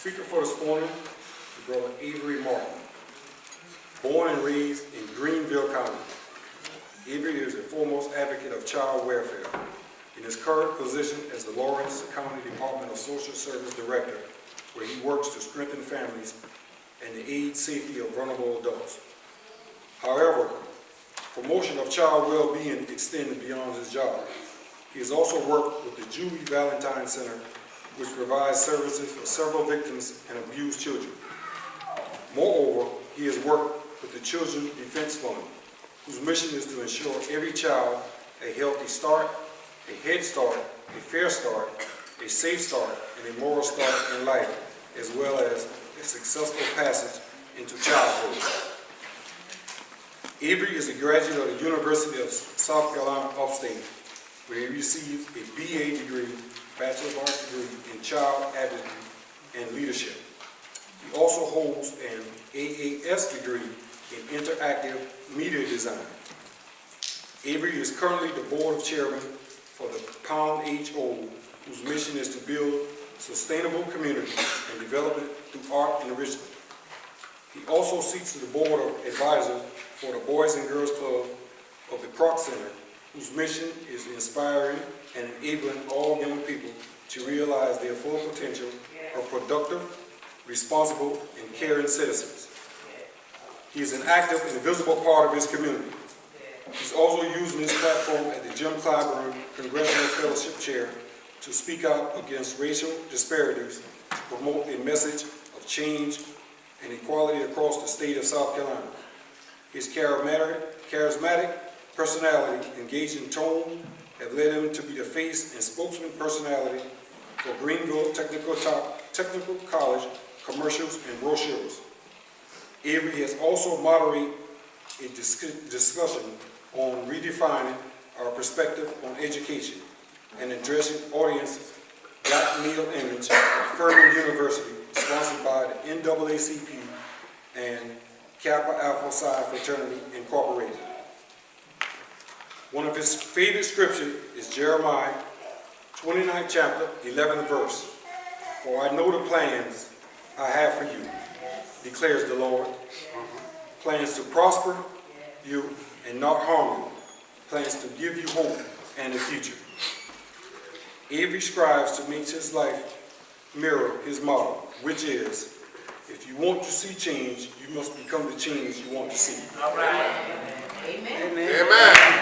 Speaker for this morning is Brother Avery Martin. Born and raised in Greenville County, Avery is a foremost advocate of child welfare. In his current position as the Lawrence County Department of Social Service Director, where he works to strengthen families and the aid safety of vulnerable adults. However, promotion of child well-being extended beyond his job. He has also worked with the U.M.E Valentine Center, which provides services for several victims and abused children. Moreover, he has worked with the Children's Defense Fund, whose mission is to ensure every child a healthy start, a head start, a fair start, a safe start, and a moral start in life, as well as a successful passage into childhood. Avery is a graduate of the University of South Carolina Upstate, where he received a BA degree, Bachelor of Arts degree in Child Advocacy and Leadership. He also holds an AAS degree in Interactive Media Design. Avery is currently the Board Chairman for the Pound HO, whose mission is to build sustainable communities and development through art and enrichment. He also sits to the Board of Advisors for the Boys and Girls Club of the Kroc Center, whose mission is inspiring and enabling all young people to realize their full potential of productive, responsible, and caring citizens. He is an active and visible part of his community. He's also using his platform as the Jim Clyburn Congressional Fellowship Chair to speak out against racial disparities, to promote a message of change and equality across the state of South Carolina. His charismatic personality, engaging tone, have led him to be the face and spokesman personality for Greenville Technical College commercials and brochures. Avery has also moderated a discussion on redefining our perspective on education and addressing audiences' black male image at Furman University, sponsored by the NAACP and Kappa Alpha Psi Fraternity Incorporated. One of his favorite scriptures is Jeremiah 29th chapter, 11th verse. For I know the plans I have for you, declares the Lord. Plans to prosper you and not harm you. Plans to give you hope and a future. Avery strives to make his life mirror his motto, which is, if you want to see change, you must become the change you want to see. All right. Amen. Amen. Amen.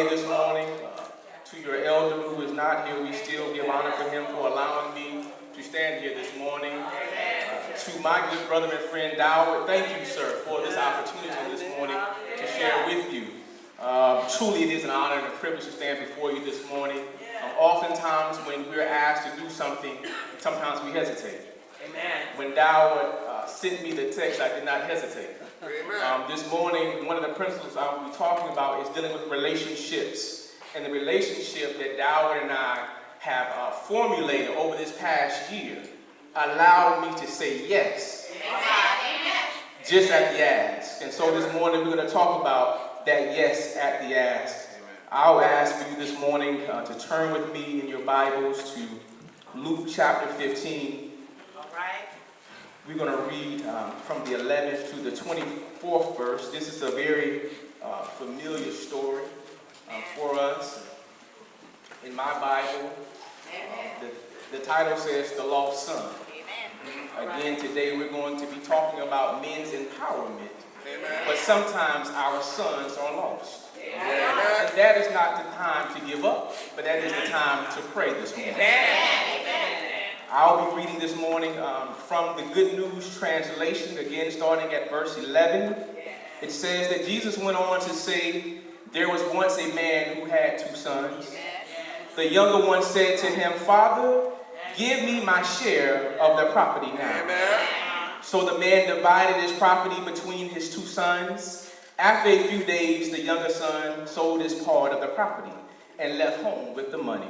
say this morning to your elder who is not here, we still give honor for him for allowing me to stand here this morning. To my good brother and friend Dowd, thank you, sir, for this opportunity this morning to share with you. Truly, it is an honor and a privilege to stand before you this morning. Oftentimes, when we're asked to do something, sometimes we hesitate. Amen. When Dowd sent me the text, I did not hesitate. This morning, one of the principles I will be talking about is dealing with relationships. And the relationship that Dowd and I have formulated over this past year allowed me to say yes. Amen. Just at the ask. And so this morning, we're going to talk about that yes at the ask. I'll ask for you this morning to turn with me in your Bibles to Luke chapter 15. All right. We're going to read from the 11th to the 24th verse. This is a very familiar story for us. In my Bible, the title says The Lost Son. Again, today we're going to be talking about men's empowerment. But sometimes our sons are lost. And that is not the time to give up, but that is the time to pray this morning. I'll be reading this morning from the Good News translation, again starting at verse 11. It says that Jesus went on to say, there was once a man who had 2 sons. The younger one said to him, Father, give me my share of the property now. So the man divided his property between his 2 sons. After a few days, the younger son sold his part of the property and left home with the money.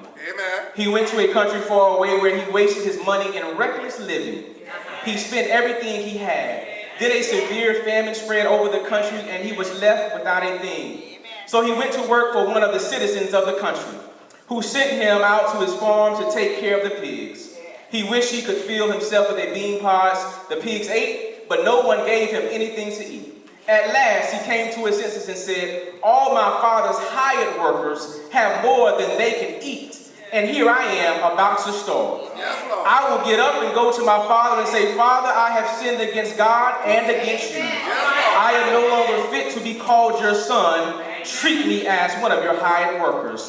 He went to a country far away where he wasted his money in reckless living. He spent everything he had. Then a severe famine spread over the country and he was left without a thing. So he went to work for one of the citizens of the country, who sent him out to his farm to take care of the pigs. He wished he could fill himself with a bean pods. The pigs ate, but no one gave him anything to eat. At last, he came to his senses and said, all my father's hired workers have more than they can eat, and here I am about to starve. I will get up and go to my father and say, Father, I have sinned against God and against you. I am no longer fit to be called your son. Treat me as one of your hired workers.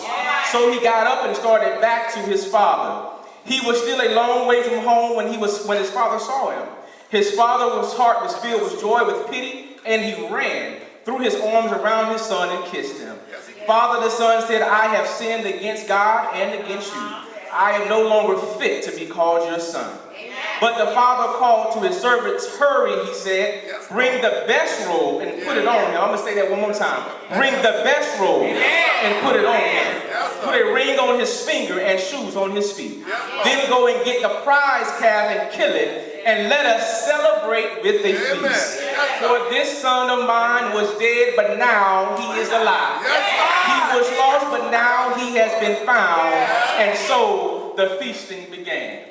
So he got up and started back to his father. He was still a long way from home when his father saw him. His father's heart was filled with joy, with pity, and he ran, threw his arms around his son and kissed him. Father, the son said, I have sinned against God and against you. I am no longer fit to be called your son. But the father called to his servants, hurry, he said, bring the best robe and put it on him. I'm going to say that one more time. Bring the best robe and put it on him. Put a ring on his finger and shoes on his feet. Then go and get the prize calf and kill it, and let us celebrate with a feast. For this son of mine was dead, but now he is alive. He was lost, but now he has been found. And so the feasting began.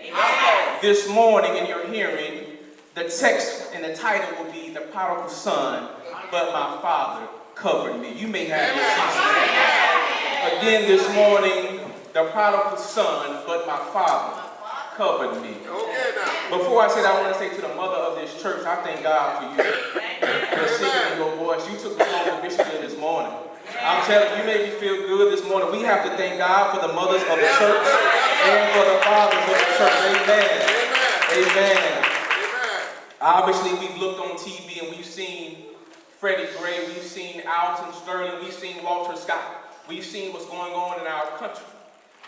This morning in your hearing, the text and the title will be The Prodigal Son, but my father covered me. You may have your seats. Again this morning, the prodigal son, but my father covered me. Before I say that, I want to say to the mother of this church, I thank God for you. You're singing in your voice. You took the song of Bishop this morning. I'm telling you, you made me feel good this morning. We have to thank God for the mothers of the church and for the fathers of the church. Amen. Amen. Obviously, we've looked on TV and we've seen Freddie Gray, we've seen Alton Sterling, we've seen Walter Scott. We've seen what's going on in our country.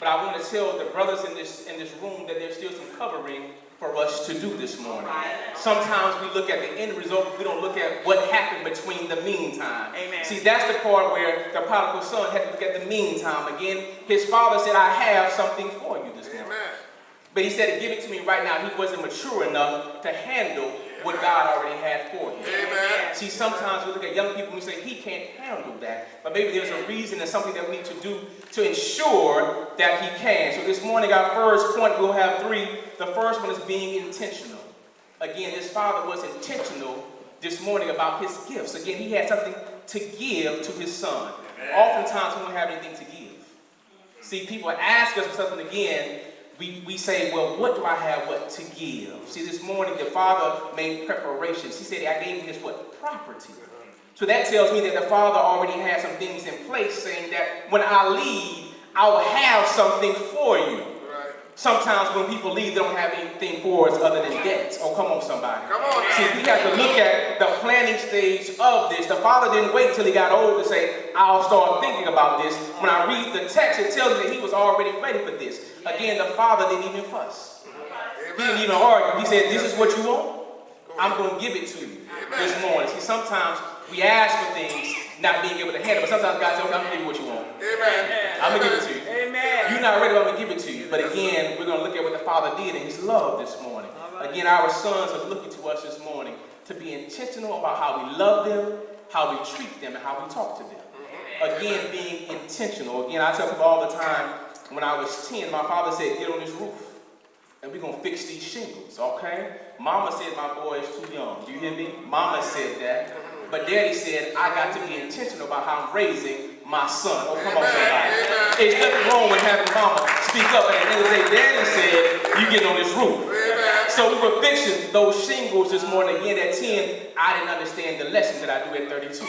But I want to tell the brothers in this room that there's still some covering for us to do this morning. Sometimes we look at the end result, we don't look at what happened between the meantime. Amen. See, that's the part where the prodigal son had to look at the meantime. Again, his father said, I have something for you this morning. Amen. But he said, give it to me right now. He wasn't mature enough to handle what God already had for him. Amen. See, sometimes we look at young people and we say, he can't handle that. But maybe there's a reason and something that we need to do to ensure that he can. So this morning, our first point, we'll have 3. The first one is being intentional. Again, this father was intentional this morning about his gifts. Again, he had something to give to his son. Amen. Oftentimes, we don't have anything to give. See, people ask us for something again. We say, well, what do I have what to give? See, this morning, the father made preparations. He said, I gave him his what? Property. So that tells me that the Father already has some things in place saying that when I leave, I will have something for you. Sometimes when people leave, they don't have anything for us other than debts. Oh, come on, somebody. Come on. See, we have to look at the planning stage of this. The Father didn't wait until he got old to say, I'll start thinking about this. When I read the text, it tells me that he was already ready for this. Again, the Father didn't even fuss. He didn't even argue. He said, this is what you want? I'm going to give it to you this morning. See, sometimes we ask for things not being able to handle, but sometimes God says, okay, I'm going to give you what you want. I'm going to give it to you. You're not ready, but I'm going to give it to you. But again, we're going to look at what the Father did in his love this morning. Again, our sons are looking to us this morning to be intentional about how we love them, how we treat them, and how we talk to them. Again, being intentional. Again, I tell people all the time, when I was 10, my father said, get on this roof, and we're going to fix these shingles, okay? Mama said my boy is too young. Do you hear me? Mama said that. But Daddy said, I got to be intentional about how I'm raising my son. Oh, come on, somebody. There's nothing wrong with having mama speak up. And at the end of the day, Daddy said, you get on this roof. So we were fixing those shingles this morning. Again, at 10, I didn't understand the lesson that I do at 32.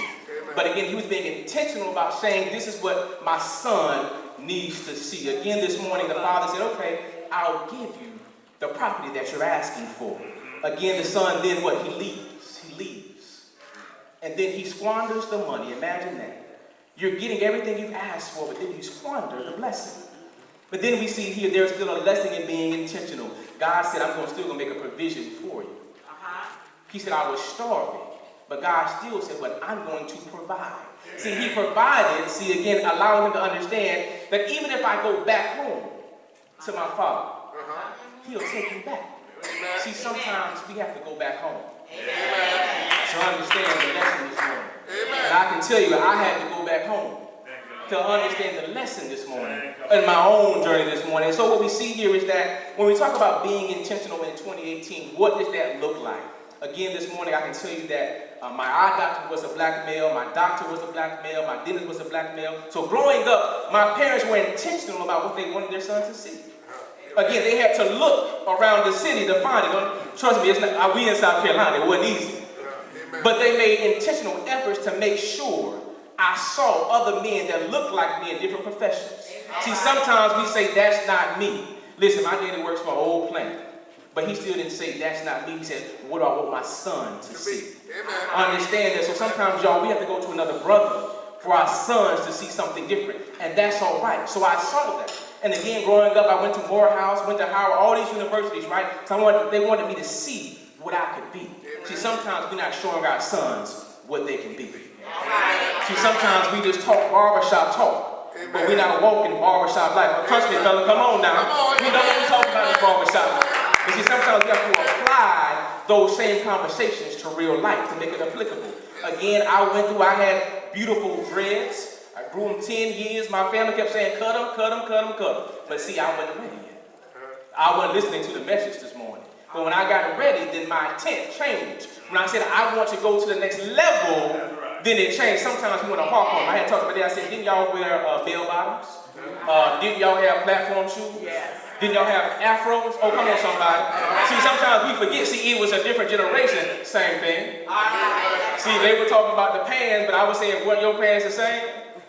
But again, he was being intentional about saying, this is what my son needs to see. Again, this morning, the father said, okay, I'll give you the property that you're asking for. Again, the son then what? He leaves. He leaves. And then he squanders the money. Imagine that. You're getting everything you've asked for, but then you squander the blessing. But then we see here, there's still a lesson in being intentional. God said, I'm still going to make a provision for you. He said, I was starving. But God still said, but I'm going to provide. See, he provided, see, again, allowing him to understand that even if I go back home to my father, he'll take me back. See, sometimes we have to go back home. So understand the lesson this morning. And I can tell you, I had to go back home to understand the lesson this morning in my own journey this morning. So what we see here is that when we talk about being intentional in 2018, what does that look like? Again, this morning I can tell you that my eye doctor was a black male, my doctor was a black male, my dentist was a black male. So growing up, my parents were intentional about what they wanted their son to see. Again, they had to look around the city to find it. Trust me, it's not, we in South Carolina, it wasn't easy. But they made intentional efforts to make sure I saw other men that looked like me in different professions. See, sometimes we say, that's not me. Listen, my daddy works for an old plant. But he still didn't say, that's not me. He said, what do I want my son to see? Understand that. So sometimes, y'all, we have to go to another brother for our sons to see something different. And that's all right. So I saw that. And again, growing up, I went to Morehouse, went to Howard, all these universities, right? So they wanted me to see what I could be. See, sometimes we're not showing our sons what they can be. See, sometimes we just talk barbershop talk, but we're not walking barbershop life. Trust me, fella, come on now. We know what we're talking about in barbershop. But see, sometimes we have to apply those same conversations to real life to make it applicable. Again, I had beautiful dreads. I grew them 10 years. My family kept saying, cut them, cut them, cut them, cut them. But see, I wasn't ready yet. I wasn't listening to the message this morning. But when I got ready, then my intent changed. When I said I want to go to the next level, then it changed. Sometimes we want to harp on. I had talked about that. I said, didn't y'all wear bell bottoms? Didn't y'all have platform shoes? Yes. Didn't y'all have afros? Oh, come on, somebody. See, sometimes we forget. See, it was a different generation. Same thing. See, they were talking about the pants, but I was saying, weren't your pants the same?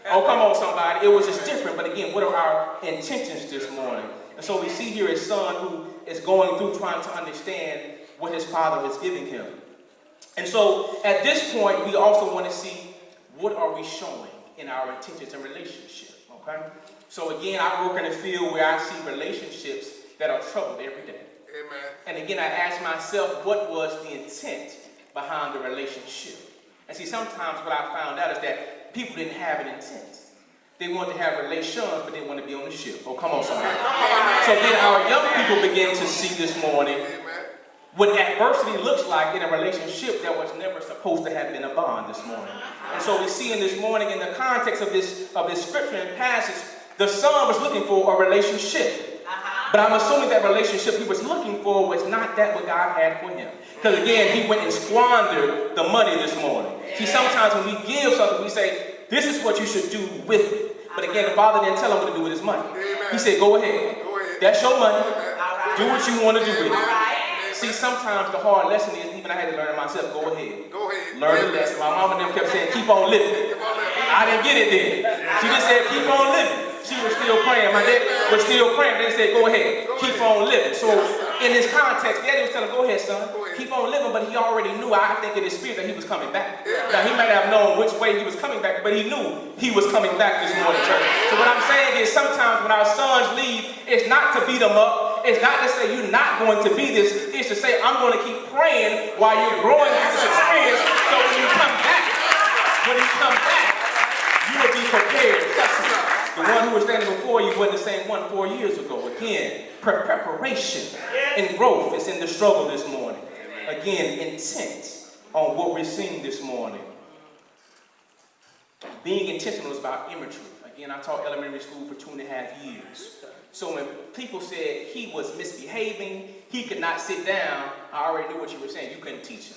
Oh, come on, somebody. It was just different. But again, what are our intentions this morning? And so we see here a son who is going through trying to understand what his father is giving him. And so at this point, we also want to see what are we showing in our intentions and relationship, okay? So again, I work in a field where I see relationships that are troubled every day. Amen. And again, I ask myself, what was the intent behind the relationship? And see, sometimes what I found out is that people didn't have an intent. They wanted to have relations, but they want to be on the ship. Oh, come on, somebody. So then our young people begin to see this morning what adversity looks like in a relationship that was never supposed to have been a bond this morning. And so we see in this morning, in the context of this scripture and passage, the son was looking for a relationship. But I'm assuming that relationship he was looking for was not that what God had for him. Because again, he went and squandered the money this morning. See, sometimes when we give something, we say, this is what you should do with it. But again, the father didn't tell him what to do with his money. He said, go ahead. That's your money. Do what you want to do with it. See, sometimes the hard lesson is, even I had to learn it myself, go ahead. Go ahead. Learn the lesson. My mama and them kept saying, keep on living. I didn't get it then. She just said, keep on living. She was still praying. My dad was still praying. They said, go ahead, keep on living. So in this context, daddy was telling him, go ahead, son, keep on living. But he already knew, I think in his spirit, that he was coming back. Now, he might have known which way he was coming back, but he knew he was coming back this morning, church. So what I'm saying is, sometimes when our sons leave, it's not to beat them up. It's not to say you're not going to be this. It's to say I'm going to keep praying while you're growing through this experience. So when you come back, you will be prepared. The one who was standing before you wasn't the same one 4 years ago. Again, preparation and growth is in the struggle this morning. Again, intent on what we're seeing this morning. Being intentional is about imagery. Again, I taught elementary school for 2.5 years. So when people said he was misbehaving, he could not sit down, I already knew what you were saying. You couldn't teach him.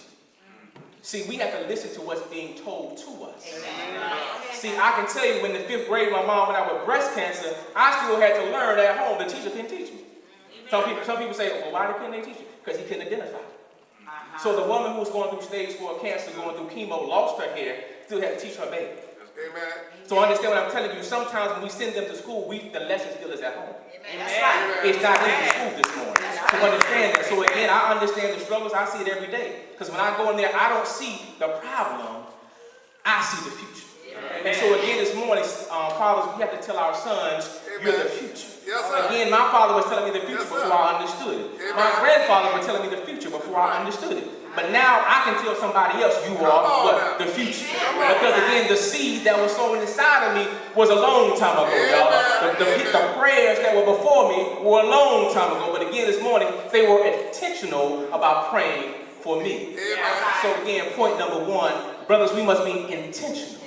See, we have to listen to what's being told to us. See, I can tell you, when in the 5th grade, my mom went out with breast cancer, I still had to learn at home. The teacher couldn't teach me. Some people say, well, why couldn't they teach you? Because he couldn't identify. So the woman who was going through stage 4 cancer, going through chemo, lost her hair, still had to teach her baby. Amen. So understand what I'm telling you. Sometimes when we send them to school, the lesson still is at home. That's right. It's not in the school this morning. So understand that. So again, I understand the struggles. I see it every day. Because when I go in there, I don't see the problem. I see the future. And so again, this morning, fathers, we have to tell our sons, you're the future. Yes, sir. Again, my father was telling me the future Yes, before I understood it. Amen. My grandfather was telling me the future before I understood it. But now I can tell somebody else, you are what? The future. Because again, the seed that was sown inside of me was a long time ago, y'all. The prayers that were before me were a long time ago. But again, this morning, they were intentional about praying for me. So again, point number 1, brothers, we must be intentional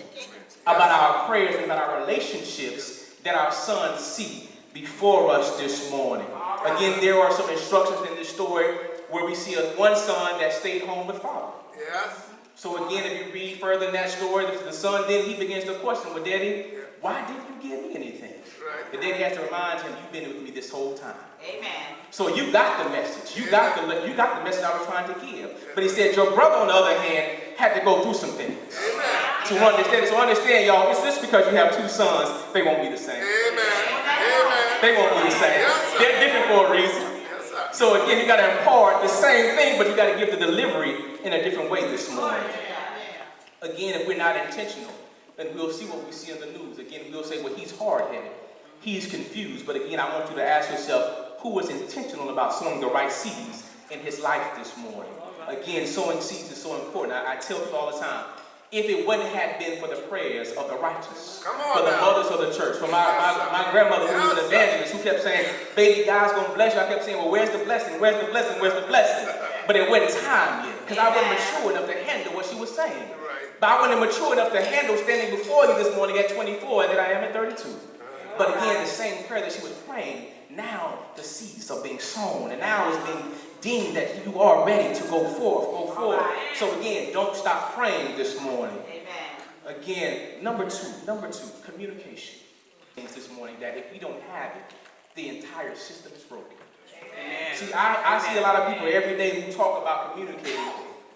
about our prayers and about our relationships that our sons see before us this morning. Again, there are some instructions in this story where we see one son that stayed home with father. Yes. So again, if you read further in that story, the son then he begins to question, well, Daddy, why didn't you give me anything? Right. The daddy has to remind him, you've been with me this whole time. Amen. So you got the message. You got the message I was trying to give. But he said, your brother, on the other hand, had to go through some things. Amen. To understand it. So understand, y'all, it's just because you have 2 sons, they won't be the same. Amen. Amen. They won't be the same. Yes, sir. They're different for a reason. Yes, sir. So again, you got to impart the same thing, but you got to give the delivery in a different way this morning. Again, if we're not intentional, then we'll see what we see in the news. Again, we'll say, well, he's hard-headed. He's confused. But again, I want you to ask yourself, who was intentional about sowing the right seeds in his life this morning? Again, sowing seeds is so important. I tell people all the time, if it wouldn't have been for the prayers of the righteous, for the mothers of the church, for my grandmother who was an evangelist, who kept saying, baby, God's going to bless you. I kept saying, well, where's the blessing? Where's the blessing? Where's the blessing? But it wasn't time yet, because I wasn't mature enough to handle what she was saying. But I wasn't mature enough to handle standing before you this morning at 24 that I am at 32. But again, the same prayer that she was praying, now the seeds are being sown, and now it's being deemed that you are ready to go forth. Go forth. So again, don't stop praying this morning. Amen. Again, number two, communication. Things this morning that if we don't have it, the entire system is broken. Amen. See, I see a lot of people every day who talk about communicating,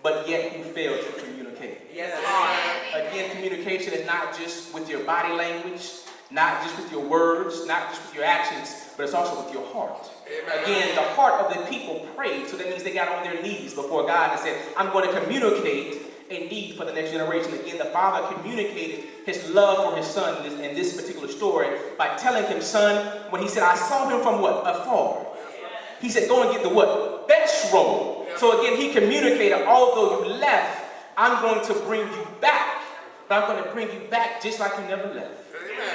but yet who fail to communicate. Yes, Lord. Again, communication is not just with your body language, not just with your words, not just with your actions, but it's also with your heart. Amen. Again, the heart of the people prayed, so that means they got on their knees before God and said, I'm going to communicate a need for the next generation. Again, the father communicated his love for his son in this particular story by telling him, son, when he said, I saw him from what? Afar. He said, go and get the what? Best robe. So again, he communicated, although you left, I'm going to bring you back. But I'm going to bring you back just like you never left.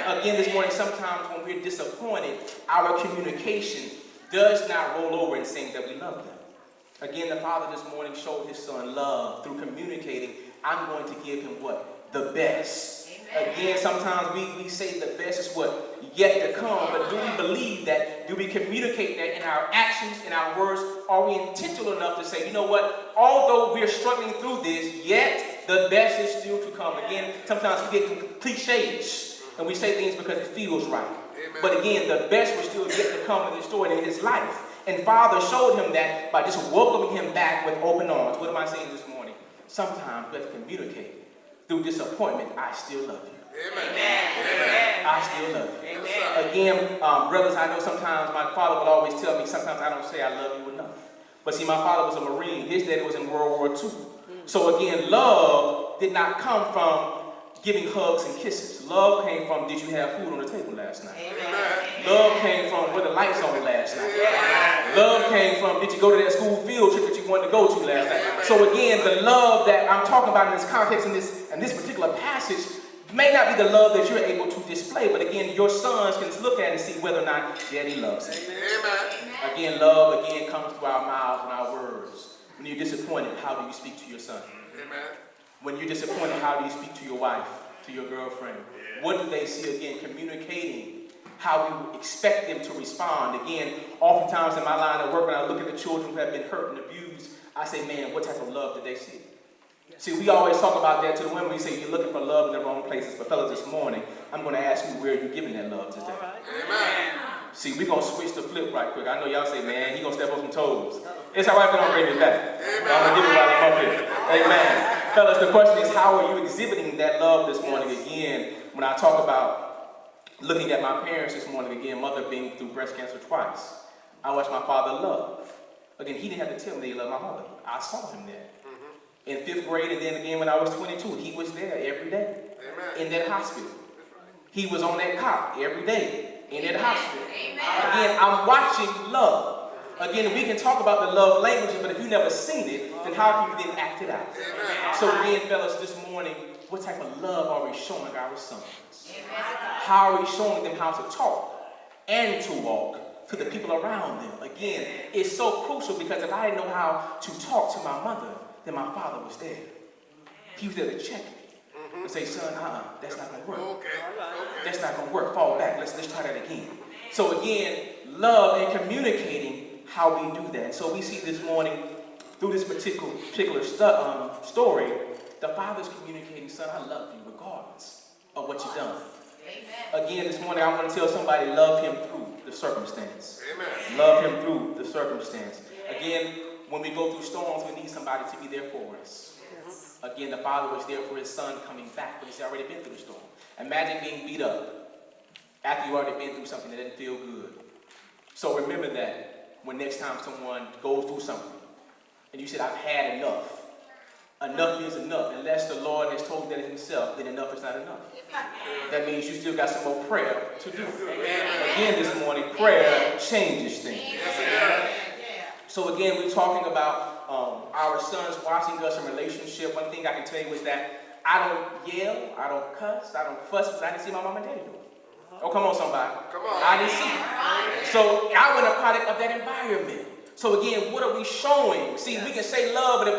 Again, this morning, sometimes when we're disappointed, our communication does not roll over in saying that we love them. Again, the father this morning showed his son love through communicating, I'm going to give him what? The best. Again, sometimes we say the best is what? Yet to come. But do we believe that? Do we communicate that in our actions, in our words? Are we intentional enough to say, you know what? Although we're struggling through this, yet the best is still to come. Again, sometimes we get cliches and we say things because it feels right. But again, the best will still yet to come in this story in his life. And Father showed him that by just welcoming him back with open arms. What am I saying this morning? Sometimes we have to communicate through disappointment. I still love you. Amen. I still love you. Amen. Again, brothers, I know sometimes my father will always tell me, sometimes I don't say I love you enough. But see, my father was a Marine. His daddy was in World War II. So again, love did not come from giving hugs and kisses. Love came from, did you have food on the table last night? Amen. Love came from, were the lights on last night? Love came from, did you go to that school field trip that you wanted to go to last night? So again, the love that I'm talking about in this context, in this particular passage, may not be the love that you're able to display, but again, your sons can look at it and see whether or not daddy loves him. Amen. Again, love again comes through our mouths and our words. When you're disappointed, how do you speak to your son? Amen. When you're disappointed, how do you speak to your wife, to your girlfriend? What do they see? Again, communicating how we expect them to respond. Again, oftentimes in my line of work, when I look at the children who have been hurt and abused, I say, man, what type of love did they see? See, we always talk about that to the women. We say you're looking for love in the wrong places. But fellas, this morning, I'm going to ask you, where are you giving that love today? Amen. See, we're going to switch the flip right quick. I know y'all say, man, he going to step on some toes. It's all right if I don't bring it back. I'm going to give it while I'm up here. Amen. Fellas, the question is, how are you exhibiting that love this morning? Again, when I talk about looking at my parents this morning, again, mother being through breast cancer twice, I watched my father love. Again, he didn't have to tell me that he loved my mother. I saw him there. In 5th grade, and then again when I was 22, he was there every day. Amen. In that hospital. He was on that cot every day in that hospital. Again, I'm watching love. Again, we can talk about the love languages, but if you've never seen it, then how can you then act it out? So again, fellas, this morning, what type of love are we showing our sons? How are we showing them how to talk and to walk to the people around them? Again, it's so crucial because if I didn't know how to talk to my mother, then my father was there. He was there to check me and say, son, that's not going to work. Okay. That's not going to work. Fall back. Let's try that again. So again, love and communicating how we do that. So we see this morning through this particular story, the father's communicating, son, I love you regardless of what you've done. Again, this morning I want to tell somebody, love him through the circumstance. Amen. Love him through the circumstance. Again, when we go through storms, we need somebody to be there for us. Again, the father was there for his son coming back, but he's already been through the storm. Imagine being beat up after you've already been through something that didn't feel good. So remember that when next time someone goes through something, and you said, I've had enough. Enough is enough. Unless the Lord has told you that himself, then enough is not enough. That means you still got some more prayer to do. Again, this morning, prayer changes things. So again, we're talking about our sons watching us in relationship. One thing I can tell you is that I don't yell, I don't cuss, I don't fuss because I didn't see my mom and daddy do it. Oh, come on, somebody. Come on. I didn't see it. So I was a product of that environment. So again, what are we showing? See, we can say love, but if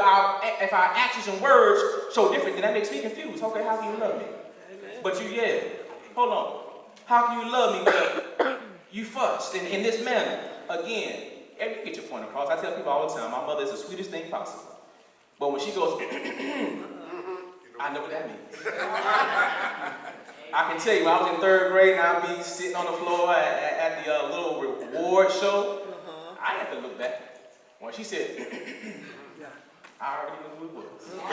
our actions and words show different, then that makes me confused. Okay, how can you love me? But you yell. Hold on. How can you love me but you fussed in this manner? Again, you get your point across. I tell people all the time, my mother is the sweetest thing possible. But when she goes, I know what that means. I can tell you, when I was in 3rd grade, and I'd be sitting on the floor at the little reward show. I had to look back. When she said, I already knew who it was. I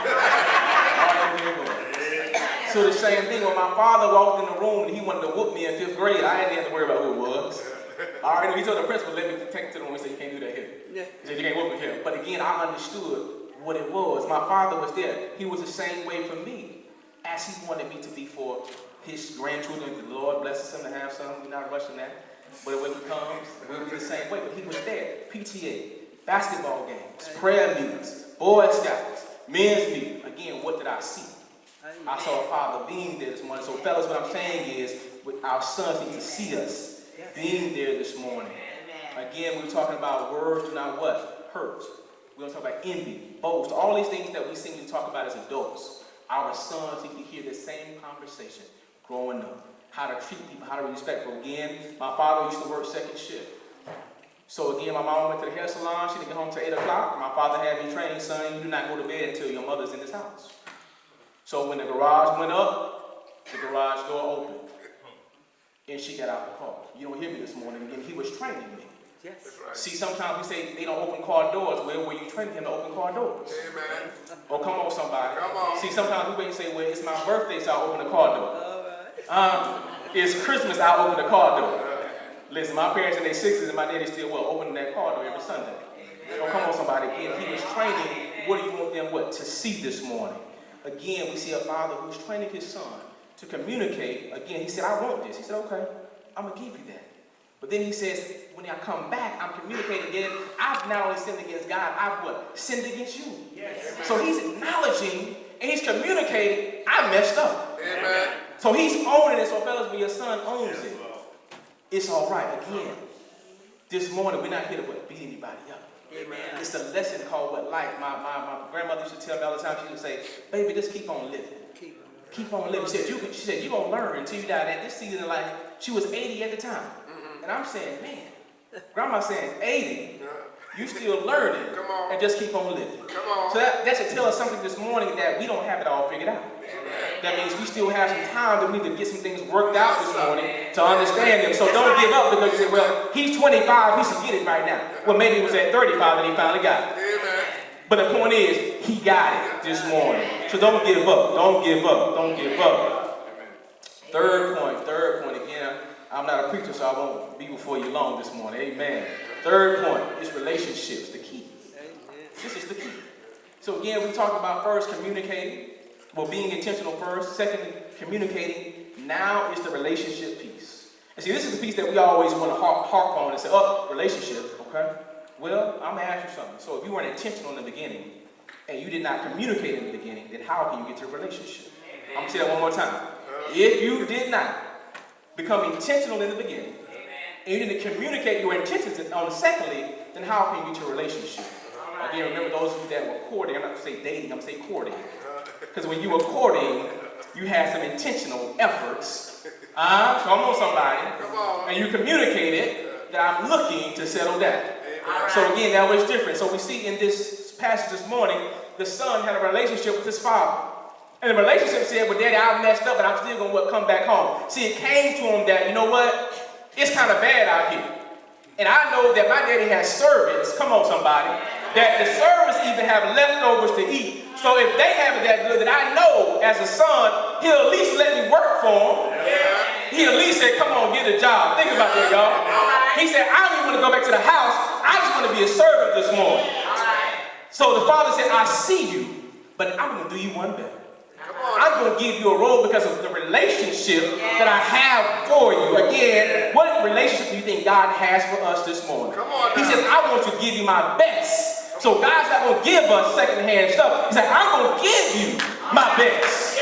already knew who it was. So the same thing, when my father walked in the room and he wanted to whoop me in 5th grade, I didn't have to worry about who it was. I already knew. He told the principal, let me take it to the room. He said, you can't do that here. He said, you can't whoop him here. But again, I understood what it was. My father was there. He was the same way for me as he wanted me to be for his grandchildren. The Lord blesses him to have some. We're not rushing that. But when he comes, we'll be the same way. But he was there. PTA, basketball games, prayer meetings, Boy Scouts, men's meeting. Again, what did I see? I saw a father being there this morning. So fellas, what I'm saying is, our sons need to see us being there this morning. Again, we're talking about words do not what? Hurt. We're going to talk about envy, boast, all these things that we seem to talk about as adults. Our sons need to hear the same conversation growing up. How to treat people, how to be respectful. Again, my father used to work 2nd shift. So again, my mom went to the hair salon. She didn't get home till 8 o'clock. My father had me trained, son, you do not go to bed until your mother's in this house. So when the garage went up, the garage door opened. And she got out the car. You don't hear me this morning. Again, he was training me. That's right. See, sometimes we say they don't open car doors. Well, were you training him to open car doors? Amen. Oh, come on, somebody. Come on. See, sometimes we wait and say, well, it's my birthday, so I'll open the car door. It's Christmas, I'll open the car door. Listen, my parents in their 60s and my daddy still will opening that car door every Sunday. Oh, come on, somebody. Again, he was training. What do you want them to see this morning? Again, we see a father who's training his son to communicate. Again, he said, I want this. He said, okay, I'm going to give you that. But then he says, when I come back, I'm communicating again. I've not only sinned against God, I've what? Sinned against you. Yes. So he's acknowledging and he's communicating, I messed up. Amen. So he's owning it. So fellas, when your son owns it, it's all right. Again, this morning, we're not here to beat anybody up. Amen. It's a lesson called what life. My grandmother used to tell me all the time. She would say, baby, just keep on living. Keep on living. She said, you're going to learn until you die. At this season of life, she was 80 at the time. And I'm saying, man, grandma saying 80, you still learning. Come on. And just keep on living. Come on. So that should tell us something this morning that we don't have it all figured out. That means we still have some time that we need to get some things worked out this morning to understand them. So don't give up because you say, well, he's 25, he should get it right now. Well, maybe it was at 35 that he finally got it. Amen. But the point is, he got it this morning. So don't give up. Don't give up. Don't give up. Third point. Again, I'm not a preacher, so I won't be before you long this morning. Amen. Third point is relationships, the key. This is the key. So again, we talked about first communicating. Well, being intentional first. Secondly, communicating. Now is the relationship piece. And see, this is the piece that we always want to harp on and say, oh, relationship, okay? Well, I'm going to ask you something. So if you weren't intentional in the beginning and you did not communicate in the beginning, then how can you get to a relationship? I'm going to say that one more time. If you did not become intentional in the beginning and you didn't communicate your intentions on the secondly, then how can you get to a relationship? Again, remember those of you that were courting, I'm not going to say dating, I'm going to say courting. Because when you were courting, you had some intentional efforts. Come on, somebody. And you communicated that I'm looking to settle down. So again, that was different. So we see in this passage this morning, the son had a relationship with his father. And the relationship said, well, Daddy, I messed up, but I'm still going to come back home. See, it came to him that, you know what? It's kind of bad out here. And I know that my daddy has servants. Come on, somebody. That the servants even have leftovers to eat. So if they have it that good, that I know as a son, he'll at least let me work for him. He at least said, come on, get a job. Think about that, y'all. He said, I don't even want to go back to the house. I just want to be a servant this morning. So the father said, I see you, but I'm going to do you one better. I'm going to give you a role because of the relationship that I have for you. Again, what relationship do you think God has for us this morning? He says, I want to give you my best. So God's not going to give us secondhand stuff. He said, I'm going to give you my best.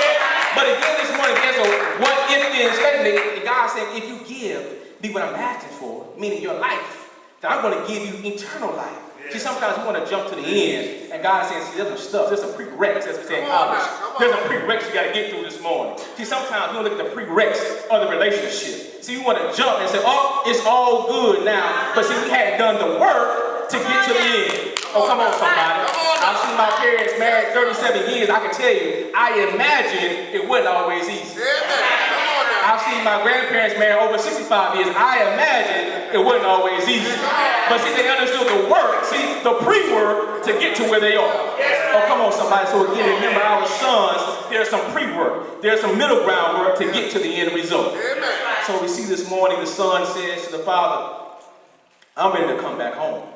But again, this morning, there's a what if then statement. And God said, if you give me what I'm asking for, meaning your life, then I'm going to give you eternal life. See, sometimes we want to jump to the end, and God says, see, there's some stuff, there's some prereqs, as we say in college. There's some prereqs you got to get through this morning. See, sometimes we don't look at the prereqs of the relationship. See, we want to jump and say, oh, it's all good now. But see, we hadn't done the work to get to the end. Oh, come on, somebody. I've seen my parents married 37 years. I can tell you, I imagine it wasn't always easy. I've seen my grandparents married over 65 years. I imagine it wasn't always easy. But see, they understood the work, see, the pre-work to get to where they are. Oh, come on, somebody. So again, remember our sons, there's some pre-work. There's some middle ground work to get to the end result. So we see this morning, the son says to the father, I'm ready to come back home.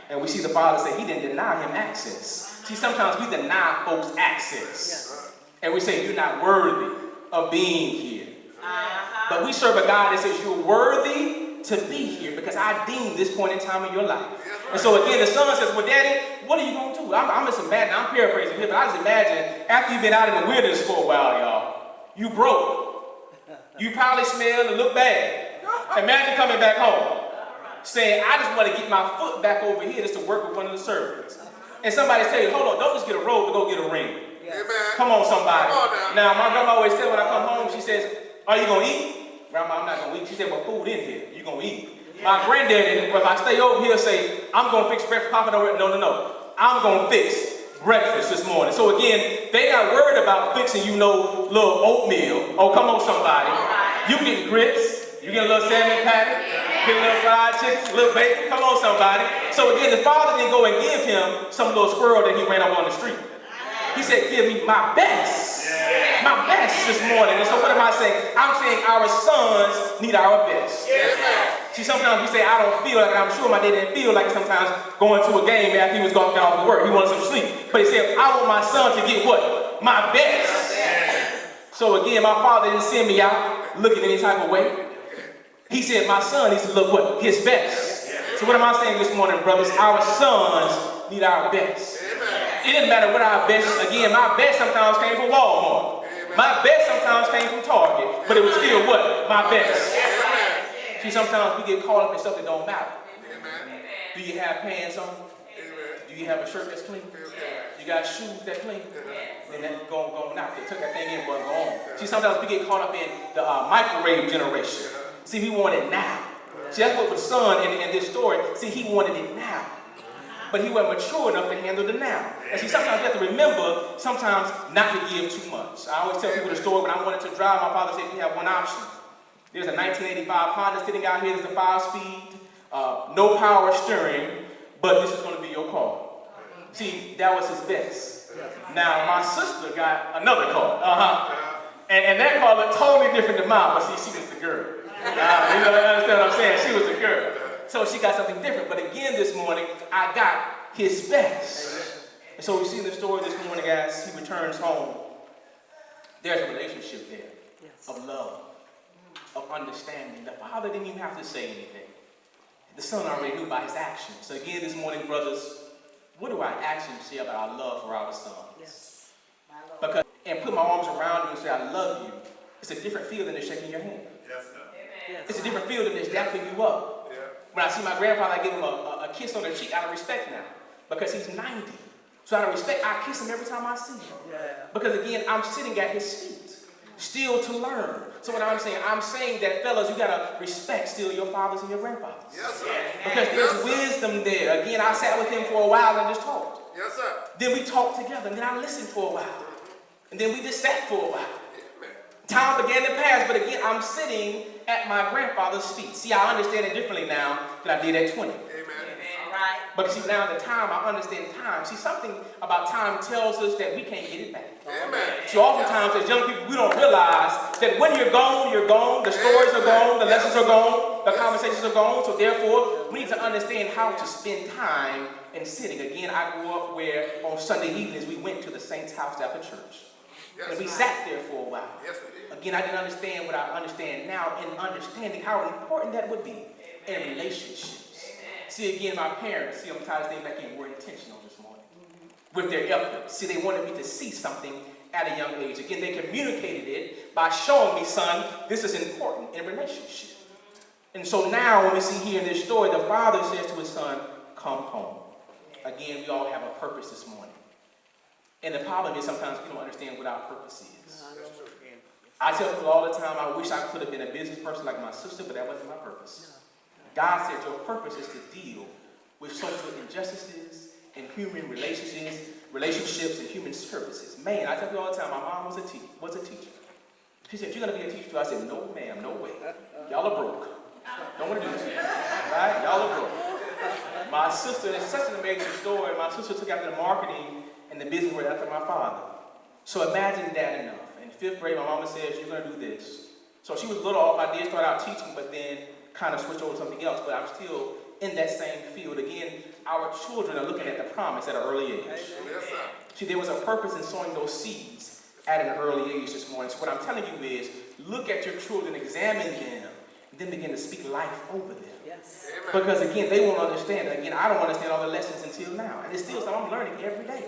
And we see the father say he didn't deny him access. See, sometimes we deny folks access. And we say, you're not worthy of being here. But we serve a God that says you're worthy to be here because I deem this point in time in your life. And so again, the son says, well, Daddy, what are you going to do? I'm just imagining, I'm paraphrasing here, but I just imagine after you've been out in the wilderness for a while, y'all, you broke. You probably smell and look bad. Imagine coming back home saying, I just want to get my foot back over here just to work with one of the servants. And somebody say, hold on, don't just get a robe, but go get a ring. Come on, somebody. Now, my grandma always said when I come home, she says, are you going to eat? Grandma, I'm not going to eat. She said, well, food in here. You're going to eat. My granddaddy, if I stay over here, say, I'm going to fix breakfast. Papa, no. I'm going to fix breakfast this morning. So again, they not worried about fixing, little oatmeal. Oh, come on, somebody. You get grits. You get a little salmon patty. Get a little fried chicken, a little bacon. Come on, somebody. So again, the father didn't go and give him some little squirrel that he ran up on the street. He said, give me my best. My best this morning. And so what am I saying? I'm saying our sons need our best. See, sometimes we say, I don't feel like it. I'm sure my dad didn't feel like it sometimes going to a game after he was got off of work. He wanted some sleep. But he said, I want my son to get what? My best. So again, my father didn't send me out looking any type of way. He said, my son needs to look what? His best. So what am I saying this morning, brothers? Our sons need our best. It didn't matter what our best, again, my best sometimes came from Walmart. My best sometimes came from Target. But it was still what? My best. See, sometimes we get caught up in stuff that don't matter. Do you have pants on? Do you have a shirt that's clean? You got shoes that clean? Then that's going out. They took that thing in, but go on. See, sometimes we get caught up in the microwave generation. See, we want it now. See, that's what the son in this story, see, he wanted it now. But he wasn't mature enough to handle the now. And see, sometimes you have to remember, sometimes not to give too much. I always tell people the story when I wanted to drive, my father said, you have one option. There's a 1985 Honda sitting out here, there's a 5-speed, no power steering, but this is going to be your car. See, that was his best. Now, my sister got another car. And that car looked totally different than mine, but see, she was the girl. You understand what I'm saying? She was the girl. So she got something different. But again, this morning, I got his best. And so we see in the story this morning, as he returns home, there's a relationship there of love, of understanding. The father didn't even have to say anything. The son already knew by his actions. So again, this morning, brothers, what do our actions say about our love for our sons? Because, and put my arms around you and say, I love you. It's a different feel than just shaking your hand. It's a different feel than just dapping you up. When I see my grandfather, I give him a kiss on the cheek out of respect now. Because he's 90. So out of respect, I kiss him every time I see him. Because again, I'm sitting at his feet, still to learn. So what I'm saying that, fellas, you got to respect still your fathers and your grandfathers. Because there's wisdom there. Again, I sat with him for a while and just talked. Then we talked together, and then I listened for a while. And then we just sat for a while. Time began to pass, but again, I'm sitting at my grandfather's feet. See, I understand it differently now than I did at 20. But see, now the time, I understand time. See, something about time tells us that we can't get it back. So oftentimes, as young people, we don't realize that when you're gone, the stories are gone, the lessons are gone, the conversations are gone. So therefore, we need to understand how to spend time in sitting. Again, I grew up where on Sunday evenings, we went to the saints' house after church. And we sat there for a while. Again, I didn't understand what I understand now in understanding how important that would be in relationships. See, again, my parents, see, I'm tired of staying back in, were intentional this morning with their efforts. See, they wanted me to see something at a young age. Again, they communicated it by showing me, son, this is important in relationship. And so now, when we see here in this story, the father says to his son, come home. Again, we all have a purpose this morning. And the problem is sometimes we don't understand what our purpose is. I tell people all the time, I wish I could have been a business person like my sister, but that wasn't my purpose. God said your purpose is to deal with social injustices and human relationships and human services. Man, I tell people all the time, my mom was a teacher. She said, you're going to be a teacher too. I said, no ma'am, no way. Y'all are broke. Don't want to do this. Right? Y'all are broke. My sister, it's such an amazing story. My sister took after the marketing and the business world after my father. So imagine that enough. In 5th grade, my mama says, you're going to do this. So she was a little off. I did start out teaching, but then kind of switched over to something else. But I'm still in that same field. Again, our children are looking at the promise at an early age. See, there was a purpose in sowing those seeds at an early age this morning. So what I'm telling you is, look at your children, examine them, and then begin to speak life over them. Because again, they won't understand. Again, I don't understand all the lessons until now. And it's still something I'm learning every day.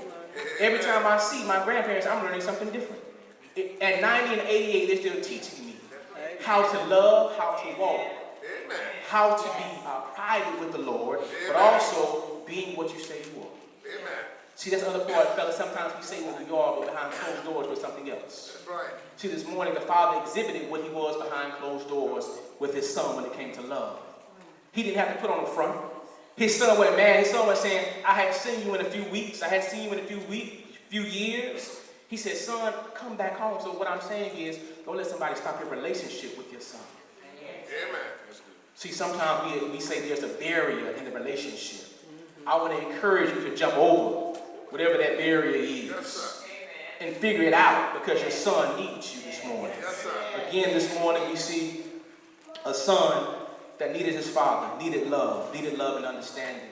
Every time I see my grandparents, I'm learning something different. At 90 and 88, they're still teaching me how to love, how to walk, how to be private with the Lord, but also being what you say you are. See, that's the other part, fellas. Sometimes we say what we are, but behind closed doors we're something else. See, this morning the father exhibited what he was behind closed doors with his son when it came to love. He didn't have to put on the front. His son went mad. His son was saying, I hadn't seen you in a few weeks. I hadn't seen you in a few years. He said, son, come back home. So what I'm saying is, don't let somebody stop your relationship with your son. See, sometimes we say there's a barrier in the relationship. I want to encourage you to jump over whatever that barrier is. Yes, sir. And figure it out, because your son needs you this morning. Yes, sir. Again, this morning we see a son that needed his father, needed love and understanding.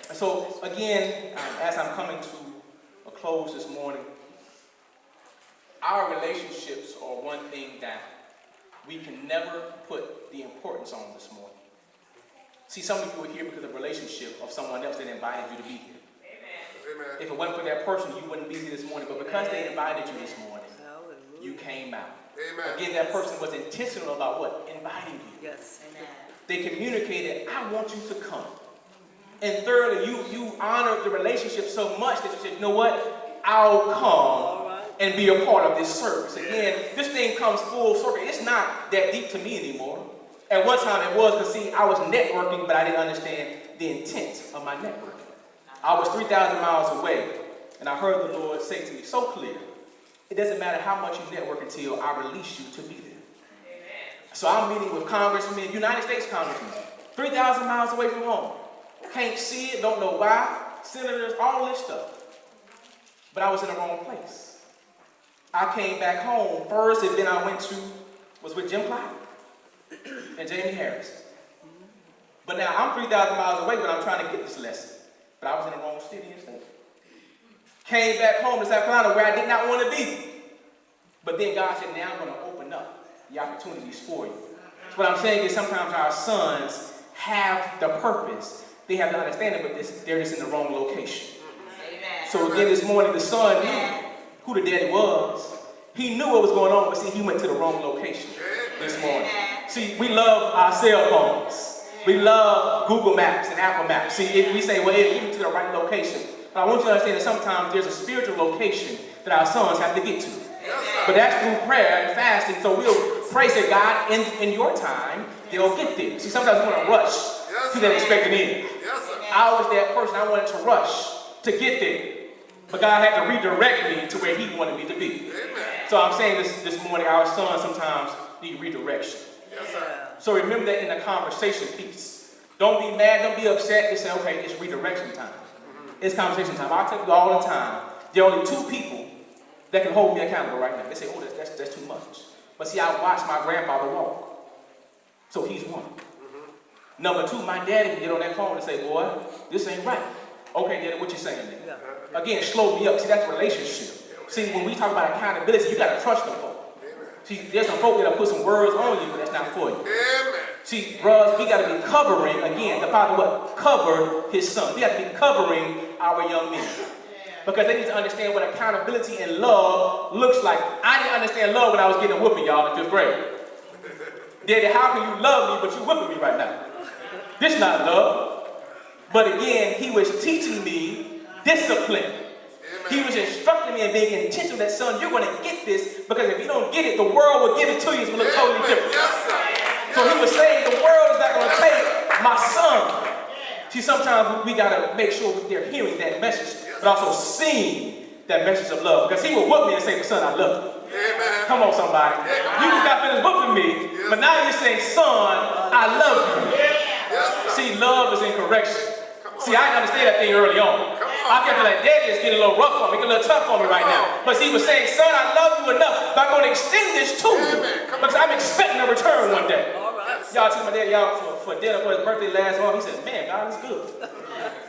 And so again, as I'm coming to a close this morning, our relationships are one thing that we can never put the importance on this morning. See, some of you are here because of a relationship of someone else that invited you to be here. Amen. If it wasn't for that person, you wouldn't be here this morning. But because they invited you this morning, you came out. Amen. Again, that person was intentional about what? Inviting you. Yes. Amen. They communicated, I want you to come. And thirdly, you honored the relationship so much that you said, you know what? I'll come and be a part of this service. Again, this thing comes full circle. It's not that deep to me anymore. At one time it was, because see, I was networking, but I didn't understand the intent of my networking. I was 3,000 miles away, and I heard the Lord say to me so clear, it doesn't matter how much you network until I release you to be there. So I'm meeting with congressmen, United States congressmen, 3,000 miles away from home. Can't see it, don't know why, senators, all this stuff. But I was in the wrong place. I came back home first, and then I was with Jim Clyde and Jamie Harris. But now I'm 3,000 miles away, but I'm trying to get this lesson. But I was in the wrong city and state. Came back home to South Carolina where I did not want to be. But then God said, now I'm going to open up the opportunities for you. So what I'm saying is sometimes our sons have the purpose. They have the understanding, but they're just in the wrong location. Amen. So again this morning, the son knew who the daddy was. He knew what was going on, but see, he went to the wrong location this morning. See, we love our cell phones. We love Google Maps and Apple Maps. See, if we say, well, it get me to the right location. But I want you to understand that sometimes there's a spiritual location that our sons have to get to. But that's through prayer and fasting. So we'll pray, say, God, in your time, they'll get there. See, sometimes we want to rush to that expected end. I was that person. I wanted to rush to get there. But God had to redirect me to where he wanted me to be. So I'm saying this morning, our sons sometimes need redirection. So remember that in the conversation piece. Don't be mad, don't be upset. Just say, okay, it's redirection time. It's conversation time. I tell you all the time, there are only two people that can hold me accountable right now. They say, oh, that's too much. But see, I watched my grandfather walk. So he's one. Number two, my daddy can get on that phone and say, boy, this ain't right. Okay, daddy, what you saying then? Again, slow me up. See, that's a relationship. See, when we talk about accountability, you got to trust them folk. See, there's some folk that'll put some words on you, but that's not for you. See, bros, we got to be covering, again, the Father what? Covered his son. We got to be covering our young men. Because they need to understand what accountability and love looks like. I didn't understand love when I was getting a whooping, y'all, in 5th grade. Daddy, how can you love me, but you whipping me right now? This not love. But again, he was teaching me discipline. He was instructing me and being intentional that, son, you're going to get this, because if you don't get it, the world will give it to you. It's going to look totally different. So he was saying the world is not going to take my son. See, sometimes we got to make sure they're hearing that message, but also seeing that message of love. Because he will whoop me and say, son, I love you. Come on, somebody. You just got finished whooping me, but now you're saying, son, I love you. See, love is in correction. See, I didn't understand that thing early on. I kept like, daddy is getting a little rough on me, getting a little tough on me right now. But he was saying, son, I love you enough, but I'm going to extend this to you, because I'm expecting a return one day. Y'all took my daddy out for dinner for his birthday last month. He said, man, God is good.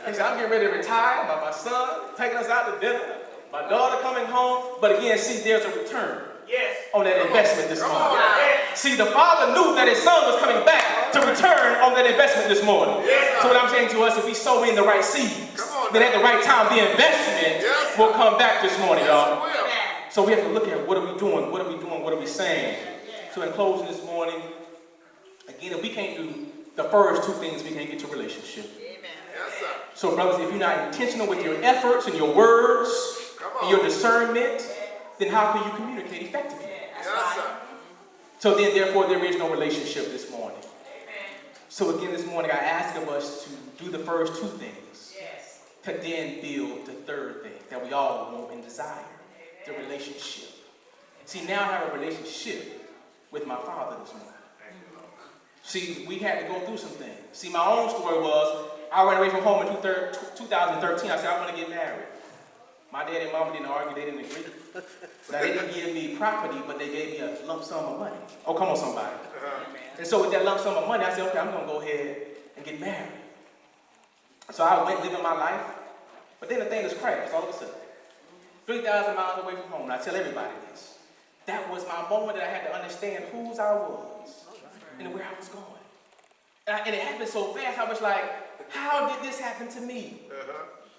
He said, I'm getting ready to retire. My son taking us out to dinner. My daughter coming home. But again, see, there's a return on that investment this morning. See, the father knew that his son was coming back to return on that investment this morning. So what I'm saying to us, if we sow in the right seeds, then at the right time, the investment will come back this morning, y'all. So we have to look at what are we doing? What are we doing? What are we saying? So in closing this morning, again, if we can't do the first two things, we can't get to a relationship. So brothers, if you're not intentional with your efforts and your words and your discernment, then how can you communicate effectively? So then, therefore, there is no relationship this morning. So again, this morning, I ask of us to do the first two things, to then build the third thing that we all want and desire, the relationship. See, now I have a relationship with my Father this morning. See, we had to go through some things. See, my own story was, I ran away from home in 2013. I said, I want to get married. My dad and mama didn't argue, they didn't agree. Now, they didn't give me property, but they gave me a lump sum of money. Oh, come on, somebody. And so with that lump sum of money, I said, okay, I'm going to go ahead and get married. So I went living my life, but then the thing just crashed all of a sudden. 3,000 miles away from home, and I tell everybody this. That was my moment that I had to understand whose I was and where I was going. And it happened so fast, I was like, how did this happen to me?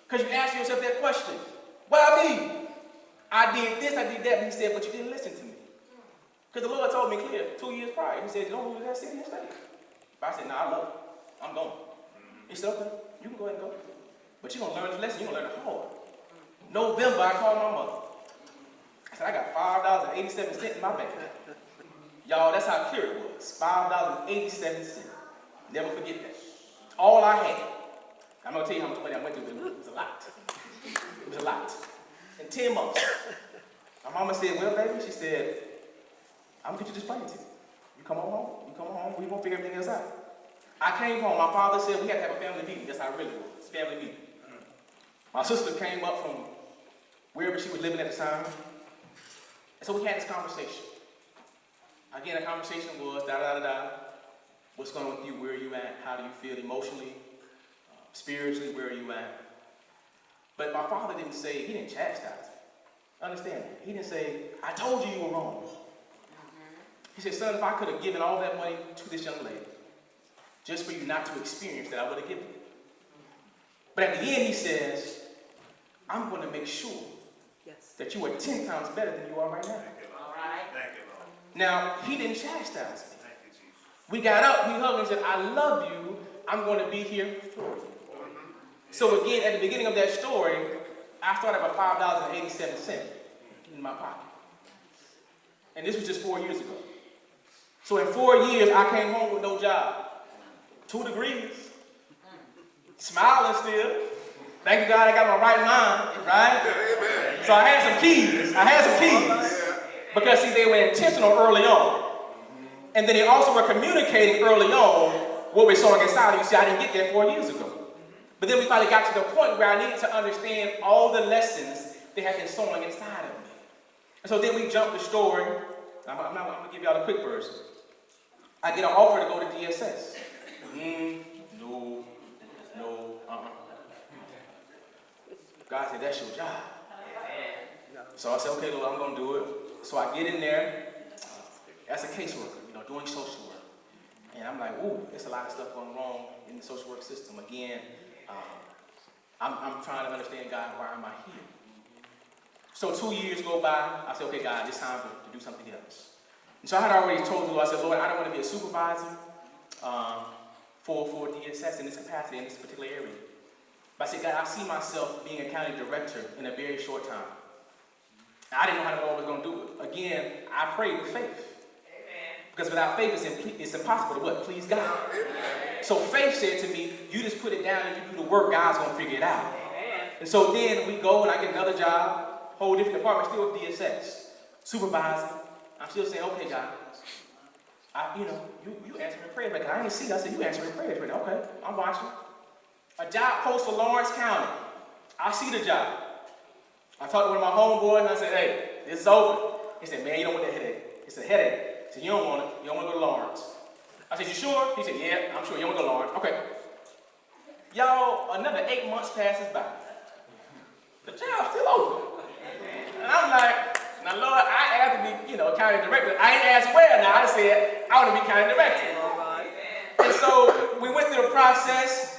Because you ask yourself that question. Why me? I did this, I did that, but he said, but you didn't listen to me. Because the Lord told me clear 2 years prior. He said, you don't move to that city and stay. But I said, no, I love it. I'm going. He said, okay, you can go ahead and go. But you're going to learn this lesson, you're going to learn it hard. November, I called my mother. I said, I got $5.87 in my bank account. Y'all, that's how clear it was. $5.87. Never forget that. All I had. I'm going to tell you how much money I went through, but it was a lot. It was a lot. In 10 months. My mama said, well, baby, she said, I'm going to get you this plane ticket. You come on home. You come on home. We won't figure everything else out. I came home. My father said we had to have a family meeting. That's how it really was. Family meeting. My sister came up from wherever she was living at the time. And so we had this conversation. Again, the conversation was da-da-da-da. What's going on with you? Where are you at? How do you feel emotionally? Spiritually, where are you at? But my father didn't say, he didn't chastise me. Understand that. He didn't say, I told you you were wrong. He said, son, if I could have given all that money to this young lady, just for you not to experience that, I would have given it. But at the end, he says, I'm going to make sure that you are 10 times better than you are right now. All right. Thank you, Lord. Now, he didn't chastise me. Thank you, Jesus. We got up, we hugged and said, I love you. I'm going to be here for you. So again, at the beginning of that story, I started with $5.87 in my pocket. And this was just 4 years ago. So in 4 years, I came home with no job. 2 degrees. Smiling still. Thank you, God, I got my right mind, right? Amen. So I had some keys. Because, see, they were intentional early on. And then they also were communicating early on what we're sowing inside of you. See, I didn't get there 4 years ago. But then we finally got to the point where I needed to understand all the lessons they had been sowing inside of me. And so then we jumped the story. I'm going to give y'all a quick version. I get an offer to go to DSS. No. God said, that's your job. So I said, okay, Lord, I'm going to do it. So I get in there as a caseworker, doing social work. And I'm like, ooh, there's a lot of stuff going wrong in the social work system. Again, I'm trying to understand, God, why am I here? So 2 years go by. I said, okay, God, it's time to do something else. And so I had already told the Lord, I said, Lord, I don't want to be a supervisor for DSS in this capacity, in this particular area. But I said, God, I see myself being a county director in a very short time. I didn't know how the Lord was going to do it. Again, I prayed with faith. Because without faith, it's impossible to what? Please God. So faith said to me, you just put it down and you do the work, God's going to figure it out. And so then we go and I get another job, whole different department, still with DSS. Supervisor. I'm still saying, okay, God. You answering prayers right now. I didn't see. I said, you answering prayers right now. Okay, I'm watching. A job post for Lawrence County. I see the job. I talked to one of my homeboys and I said, hey, this is open. He said, man, you don't want that headache. It's a headache. He said, you don't want it. You don't want to go to Lawrence. I said, you sure? He said, yeah, I'm sure. You don't want to go to Lawrence. Okay. Y'all, another 8 months passes by. The job's still open. And I'm like, now, Lord, I asked to be, county director. I ain't asked where now. I said, I want to be county director. And so we went through the process.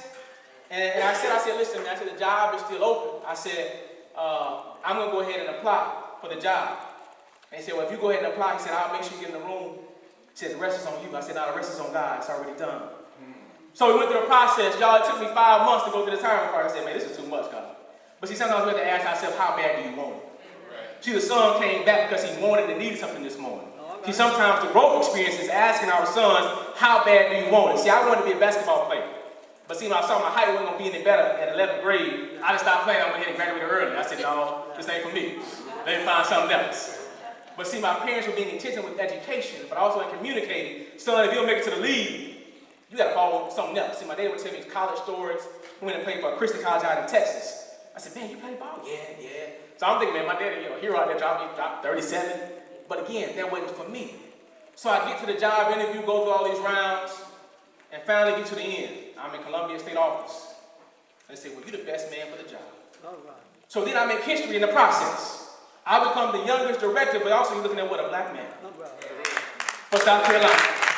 And I said, listen, man, I said, the job is still open. I said, I'm going to go ahead and apply for the job. And he said, well, if you go ahead and apply, he said, I'll make sure you get in the room. He said, the rest is on you. I said, no, the rest is on God. It's already done. So we went through the process. Y'all, it took me 5 months to go through the retirement part. I said, man, this is too much, God. But see, sometimes we have to ask ourselves, how bad do you want it? Right. See, the son came back because he wanted and needed something this morning. Okay. See, sometimes the growth experience is asking our sons, how bad do you want it? See, I wanted to be a basketball player. But see, when I saw my height wasn't going to be any better at 11th grade, I just stopped playing. I went ahead and graduated early. I said, no, this ain't for me. Let me find something else. But see, my parents were being intentional with education, but also in communicating. Son, if you don't make it to the league, You got to follow something else. See, my dad would tell me his college stories. He went and played for a Christian college out in Texas. I said, man, you play ball? Yeah. So I'm thinking, man, my daddy, hero out there dropped 37. But again, that wasn't for me. So I get to the job interview, go through all these rounds, and finally get to the end. I'm in Columbia State Office. They say, well, you're the best man for the job. All right. So then I make history in the process. I become the youngest director, but also you're looking at what, a black man All right. for South Carolina,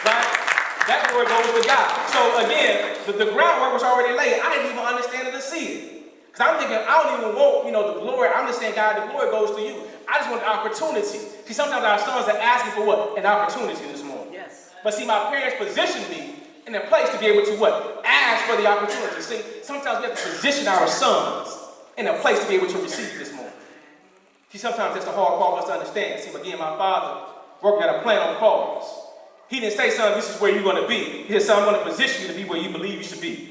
right? That glory goes to God. So again, the groundwork was already laid. I didn't even understand it to see it. Because I'm thinking, I don't even want, the glory. I'm just saying, God, the glory goes to you. I just want the opportunity. See, sometimes our sons are asking for what? An opportunity this morning. Yes. But see, my parents positioned me in a place to be able to what? Ask for the opportunity. See, sometimes we have to position our sons in a place to be able to receive this morning. See, sometimes that's the hard part for us to understand. See, again, my father working at a plant on cars. He didn't say, son, this is where you're going to be. He said, son, I'm going to position you to be where you believe you should be.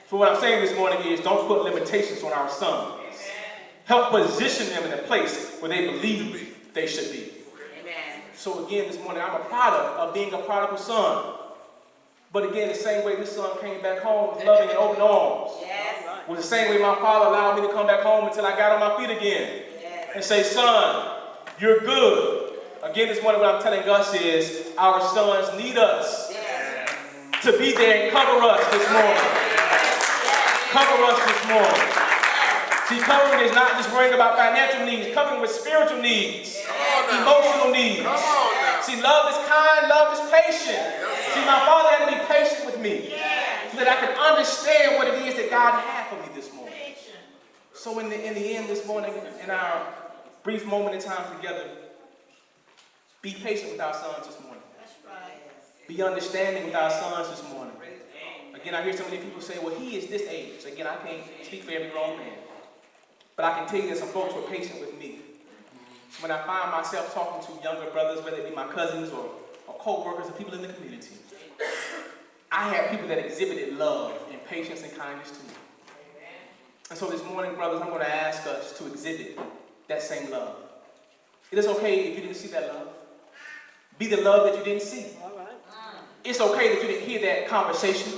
So what I'm saying this morning is don't put limitations on our sons. Help position them in a place where they believe they should be. Amen. So again, this morning, I'm a product of being a prodigal son. But again, the same way this son came back home with loving and open arms. Yes. Was the same way my father allowed me to come back home until I got on my feet again. Yes. And say, son, you're good. Again, this morning what I'm telling us is our sons need us Yes. to be there and cover us this morning. Cover us this morning. See, covering is not just worrying about financial needs. Covering with spiritual needs, emotional needs. Come on now. See, love is kind, love is patient. Yes, See, my father had to be patient with me so that I could understand what it is that God had for me this morning. So in the end this morning, in our brief moment in time together, be patient with our sons this morning. That's right. Be understanding with our sons this morning. Again, I hear so many people say, well, he is this age. Again, I can't speak for every grown man. But I can tell you that some folks were patient with me. So when I find myself talking to younger brothers, whether it be my cousins or co-workers or people in the community, I had people that exhibited love and patience and kindness to me. And so this morning, brothers, I'm going to ask us to exhibit that same love. It is okay if you didn't see that love. Be the love that you didn't see. All right. It's okay that you didn't hear that conversation.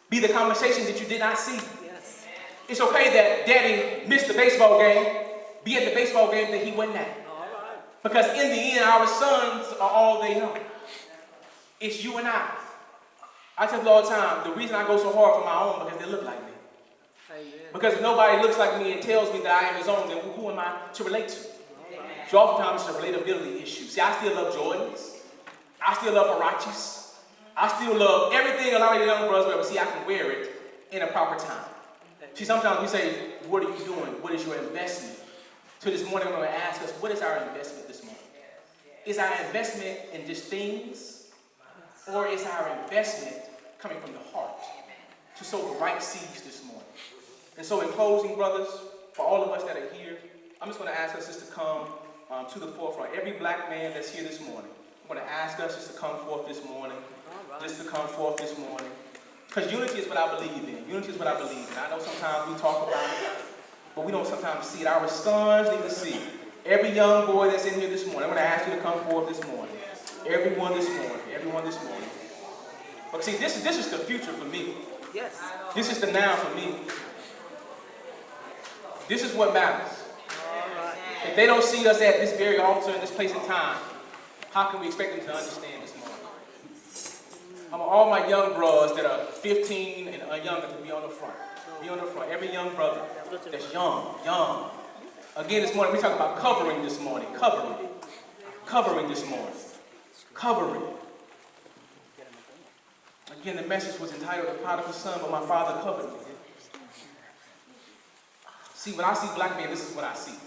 Be the conversation that you did not see. Yes. It's okay that daddy missed the baseball game. Be at the baseball game that he wasn't at. All right. Because in the end, our sons are all they know. It's you and I. I tell you all the time, the reason I go so hard for my own because they look like me. Amen. Because if nobody looks like me and tells me that I am his own, then who am I to relate to? So oftentimes it's a relatability issue. See, I still love Jordans. I still love Harachis. I still love everything a lot of the young brothers wear, but see, I can wear it in a proper time. See, sometimes we say, what are you doing? What is your investment? So this morning, I'm going to ask us, what is our investment this morning? Is our investment in just things? Or is our investment coming from the heart to sow the right seeds this morning? And so in closing, brothers, for all of us that are here, I'm just going to ask us just to come to the forefront. Every black man that's here this morning, I'm going to ask us just to come forth this morning. Just to come forth this morning. Because unity is what I believe in. Unity is what I believe in. I know sometimes we talk about it, but we don't sometimes see it. Our sons need to see it. Every young boy that's in here this morning, I'm going to ask you to come forth this morning. Everyone this morning. Everyone this morning. But see, this is the future for me. Yes. This is the now for me. This is what matters. All right. If they don't see us at this very altar in this place and time, how can we expect them to understand this morning? I want all my young brothers that are 15 and younger to be on the front. Be on the front. Every young brother that's young. Again, this morning, we talk about covering this morning. Covering this morning. Covering. Again, the message was entitled The Prodigal Son, but my father covered me. See, when I see black men, this is what I see.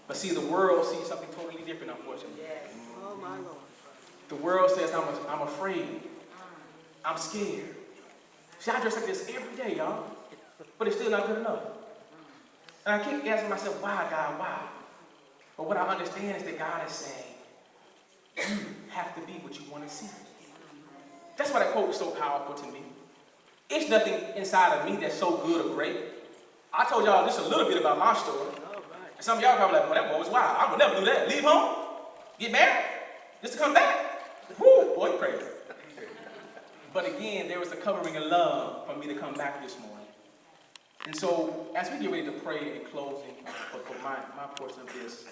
But see, the world sees something totally different, unfortunately. Oh, my Lord. The world says I'm afraid. I'm scared. See, I dress like this every day, y'all. But it's still not good enough. And I keep asking myself, why, God, why? But what I understand is that God is saying, you have to be what you want to see. That's why that quote is so powerful to me. It's nothing inside of me that's so good or great. I told y'all just a little bit about my story. All right. And some of y'all probably like, well, that boy was wild. I would never do that. Leave home, get married, just to come back. Woo, boy, crazy. But again, there was a covering of love for me to come back this morning. And so, as we get ready to pray in closing for my portion of this,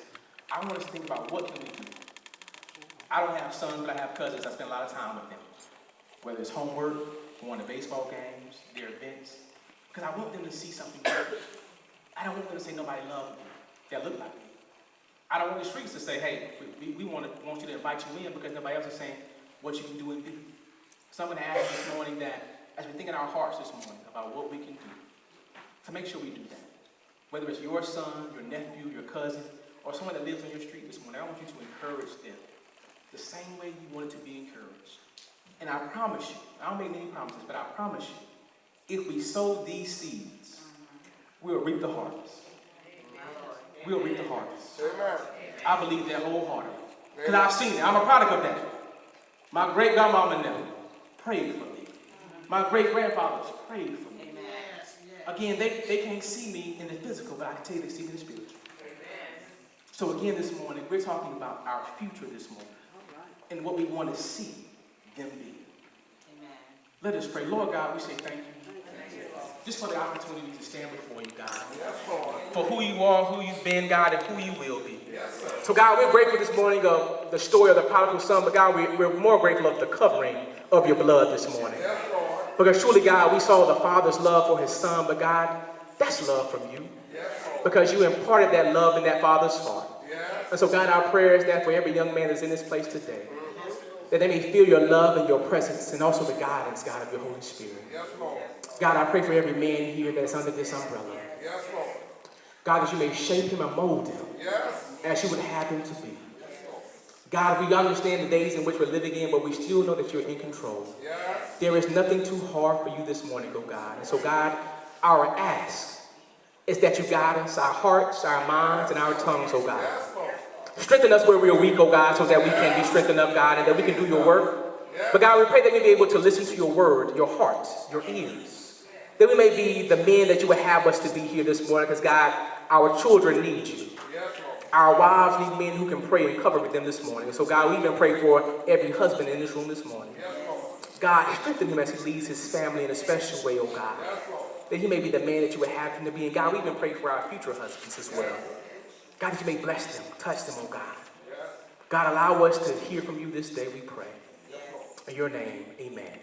I want us to think about what can we do. I don't have sons, but I have cousins. I spend a lot of time with them. Whether it's homework, going to baseball games, their events. Because I want them to see something different. I don't want them to say nobody loves me that look like me. I don't want the streets to say, hey, we want you to invite you in because nobody else is saying what you can do and be. So I'm going to ask this morning that as we think in our hearts this morning about what we can do to make sure we do that. Whether it's your son, your nephew, your cousin, or someone that lives on your street this morning, I want you to encourage them the same way you wanted to be encouraged. And I promise you, I don't make any promises, but I promise you, if we sow these seeds, we'll reap the harvest. We'll reap the harvest. Amen. I believe that wholeheartedly. Because I've seen it. I'm a product of that. My great-grandmama never prayed for me. My great-grandfathers prayed for me. Again, they can't see me in the physical, but I can tell you they see me in the spiritual. So again this morning, we're talking about our future this morning and what we want to see them be. Let us pray. Lord God, we say thank you. Just for the opportunity to stand before you, God. For who you are, who you've been, God, and who you will be. So God, we're grateful this morning of the story of the prodigal son, but God, we're more grateful of the covering of your blood this morning. Because truly, God, we saw the Father's love for his son, but God, that's love from you. Because you imparted that love in that Father's heart. And so God, our prayer is that for every young man that's in this place today, that they may feel your love and your presence and also the guidance, God, of your Holy Spirit. God, I pray for every man here that is under this umbrella. God, that you may shape him and mold him as you would have him to be. God, we understand the days in which we're living in, but we still know that you're in control. There is nothing too hard for you this morning, oh God. And so God, our ask is that you guide us, our hearts, our minds, and our tongues, oh God. Strengthen us where we are weak, oh God, so that we can be strengthened up, God, and that we can do your work. But God, we pray that we be able to listen to your word, your heart, your ears. That we may be the men that you would have us to be here this morning, because God, our children need you. Our wives need men who can pray and cover with them this morning. So God, we even pray for every husband in this room this morning. God, strengthen him as he leads his family in a special way, oh God. That he may be the man that you would have him to be. And God, we even pray for our future husbands as well. God, that you may bless them, touch them, oh God. God, allow us to hear from you this day, we pray. In your name, amen.